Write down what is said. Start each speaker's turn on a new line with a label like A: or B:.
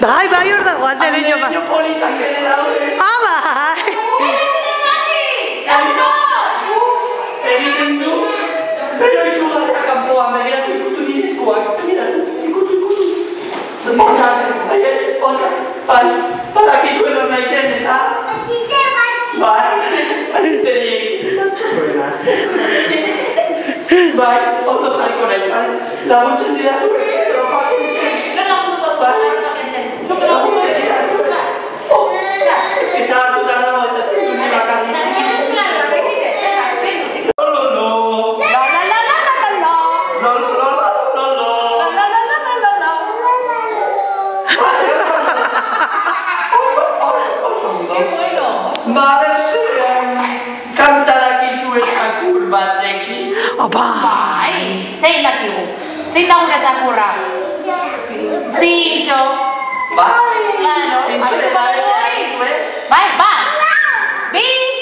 A: Bai, hor dago, andereño bat.
B: Andereño politak ere daude.
A: Bai!
B: Egiten du? Zero izugarria kanpoan, begiratu ikutu nirezkoak. Begiratu, ikutu. Hotzak, baietz, hotzak. Bai, badakizuen hor naizen, ez da? Bai, arinterik. Zuena. Bai, ondo jarriko nahi, bai? Laguntzen didazu, tropak entzen.
C: Non lagunduko dut, tropak entzen. Zuk lagunduko dut,
B: Ez hartuta dago eta zentu nire bakarrik.
C: Bai, zein dakigu? Zein da gure txakurra? Pintxo.
B: Bai,
C: Claro.
B: pintxo ere bai.
C: Bai, bai. Bi.